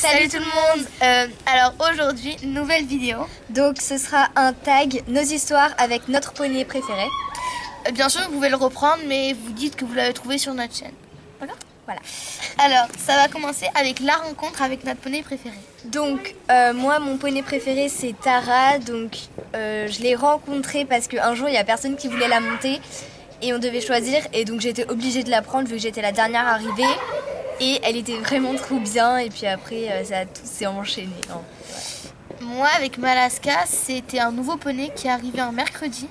Salut tout le monde. Alors aujourd'hui, nouvelle vidéo. Donc ce sera un tag, nos histoires avec notre poney préféré. Bien sûr, vous pouvez le reprendre, mais vous dites que vous l'avez trouvé sur notre chaîne. D'accord ? Voilà. Alors, ça va commencer avec la rencontre avec notre poney préféré. Donc moi, mon poney préféré c'est Tara. Donc je l'ai rencontrée parce qu'un jour il y a personne qui voulait la monter et on devait choisir. Et donc j'étais obligée de la prendre vu que j'étais la dernière arrivée. Et elle était vraiment trop bien. Et puis après, tout s'est enchaîné. Hein. Ouais. Moi, avec Malaska, c'était un nouveau poney qui est arrivé un mercredi.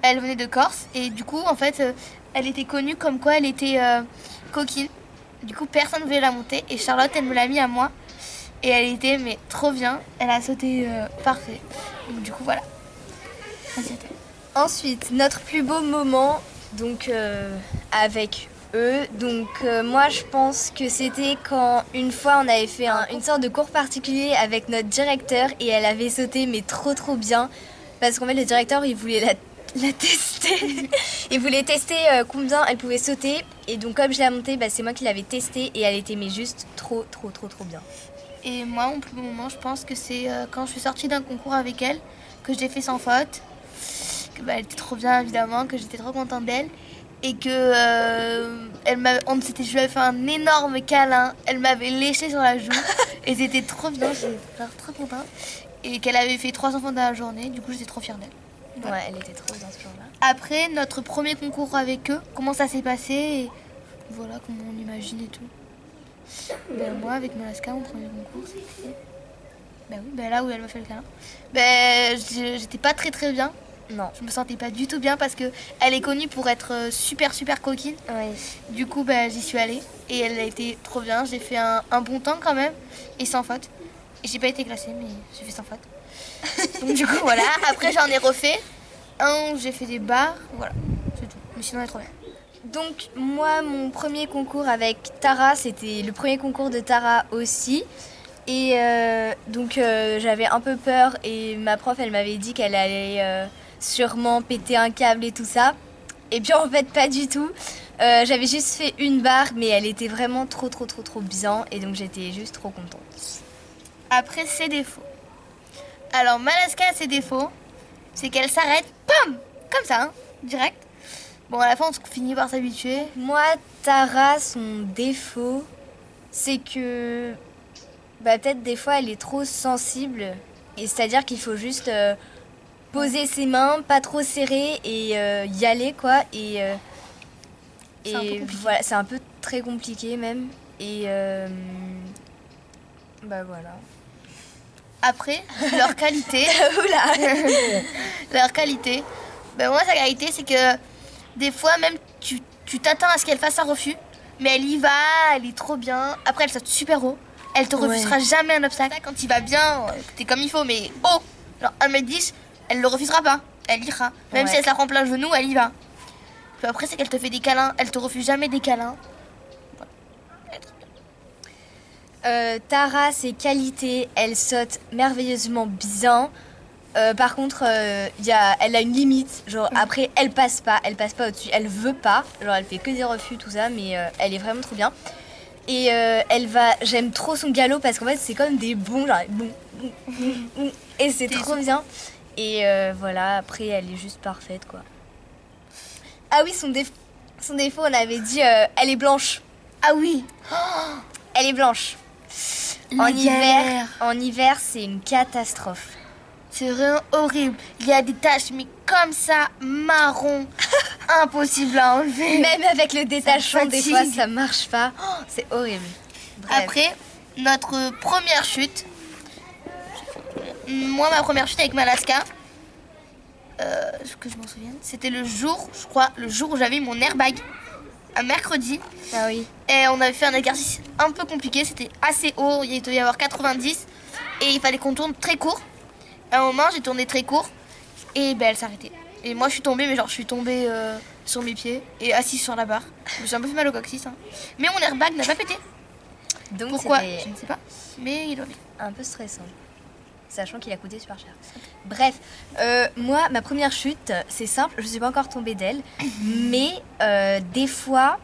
Elle venait de Corse et du coup, en fait, elle était connue comme quoi elle était coquine. Du coup, personne ne voulait la monter et Charlotte, elle me l'a mis à moi. Et elle était mais trop bien. Elle a sauté parfait. Donc du coup, voilà. Vas-y, Ensuite, notre plus beau moment, donc avec eux. Donc moi, je pense que c'était quand une fois on avait fait une sorte de cours particulier avec notre directeur et elle avait sauté mais trop bien. Parce qu'en fait, le directeur, il voulait la tester. Il voulait tester combien elle pouvait sauter. Et donc comme je l'ai montée, c'est moi qui l'avais testée et elle était mais juste trop bien. Et moi, mon plus beau moment, je pense que c'est quand je suis sortie d'un concours avec elle, que je l'ai fait sans faute, que elle était trop bien évidemment, que j'étais trop contente d'elle et que je lui avais fait un énorme câlin, elle m'avait léché sur la joue et c'était trop bien, j'étais trop contente et qu'elle avait fait 3 enfants dans la journée, du coup j'étais trop fière d'elle. Voilà. Ouais, elle était trop bien ce jour-là. Après, notre premier concours avec eux, comment ça s'est passé et voilà comment on imagine et tout. Moi, avec Malaska, mon premier concours, c'était là où elle m'a fait le câlin. J'étais pas très bien. Non. Je me sentais pas du tout bien parce que elle est connue pour être super coquine. Oui. Du coup, j'y suis allée et elle a été trop bien. J'ai fait un bon temps quand même et sans faute. Et j'ai pas été classée, mais j'ai fait sans faute. Donc du coup, voilà. Après, j'en ai refait un où j'ai fait des barres. Voilà, c'est tout. Mais sinon, elle est trop bien. Donc moi, mon premier concours avec Tara, c'était le premier concours de Tara aussi. Et donc j'avais un peu peur et ma prof, elle m'avait dit qu'elle allait sûrement péter un câble et tout ça. Et puis en fait, pas du tout. J'avais juste fait une barre, mais elle était vraiment trop bien. Et donc j'étais juste trop contente. Après, ses défauts. Alors, Malaska a ses défauts, c'est qu'elle s'arrête, pam, comme ça, hein, direct. Bon, à la fin, on finit par s'habituer. Moi, Tara, son défaut, c'est que peut-être des fois, elle est trop sensible. Et c'est-à-dire qu'il faut juste poser ses mains, pas trop serrer et y aller, quoi. Et voilà, c'est un peu très compliqué même. Et voilà. Après, leur qualité. Oula. Leur qualité. Moi, sa qualité, c'est que des fois, même, tu t'attends à ce qu'elle fasse un refus, mais elle y va, elle est trop bien. Après, elle saute super haut. Elle te refusera jamais un obstacle. Quand il va bien, t'es comme il faut, mais haut, genre 1m10, elle le refusera pas. Elle ira. Même si elle se la prend plein genou, elle y va. Puis après, c'est qu'elle te fait des câlins. Elle te refuse jamais des câlins. Tara, ses qualités, elle saute merveilleusement bien. Par contre, elle a une limite. Genre après, elle passe pas au-dessus. Elle veut pas. Genre elle fait que des refus, tout ça, mais elle est vraiment trop bien. Et j'aime trop son galop parce qu'en fait c'est comme des bons, genre et c'est trop bien. Et voilà, après elle est juste parfaite quoi. Ah oui, son défaut, on avait dit, elle est blanche. Ah oui. Elle est blanche. En hiver, c'est une catastrophe. C'est vraiment horrible. Il y a des taches, mais comme ça, marron, impossible à enlever. Même avec le détachement, des fois, ça marche pas. Oh, c'est horrible. Bref. Après, notre première chute. Moi, ma première chute avec Malaska, que je m'en souvienne, c'était le jour où j'avais mon airbag. Un mercredi. Ah oui. Et on avait fait un exercice un peu compliqué. C'était assez haut. Il devait y avoir 90. Et il fallait qu'on tourne très court. À un moment, j'ai tourné très court. Et elle s'arrêtait. Et moi, je suis tombée. Mais genre, je suis tombée sur mes pieds. Et assise sur la barre. J'ai un peu fait mal au coccyx. Hein. Mais mon airbag n'a pas pété. Donc pourquoi? Je ne sais pas. Mais il doit être un peu stressant. Sachant qu'il a coûté super cher. Bref, moi, ma première chute, c'est simple, je ne suis pas encore tombée d'elle. Mais des fois,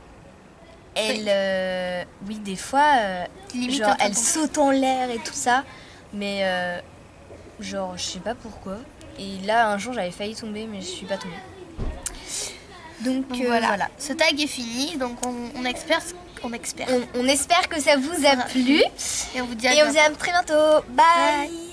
oui, des fois, Limite, genre, un elle tampon. saute en l'air et tout ça, mais genre, je sais pas pourquoi. Et là, un jour, j'avais failli tomber, mais je suis pas tombée. Donc Donc voilà. voilà. Ce tag est fini, donc on espère. On espère que ça vous a plu. Et on vous dit à Et on bientôt. vous dit à très bientôt. Bye.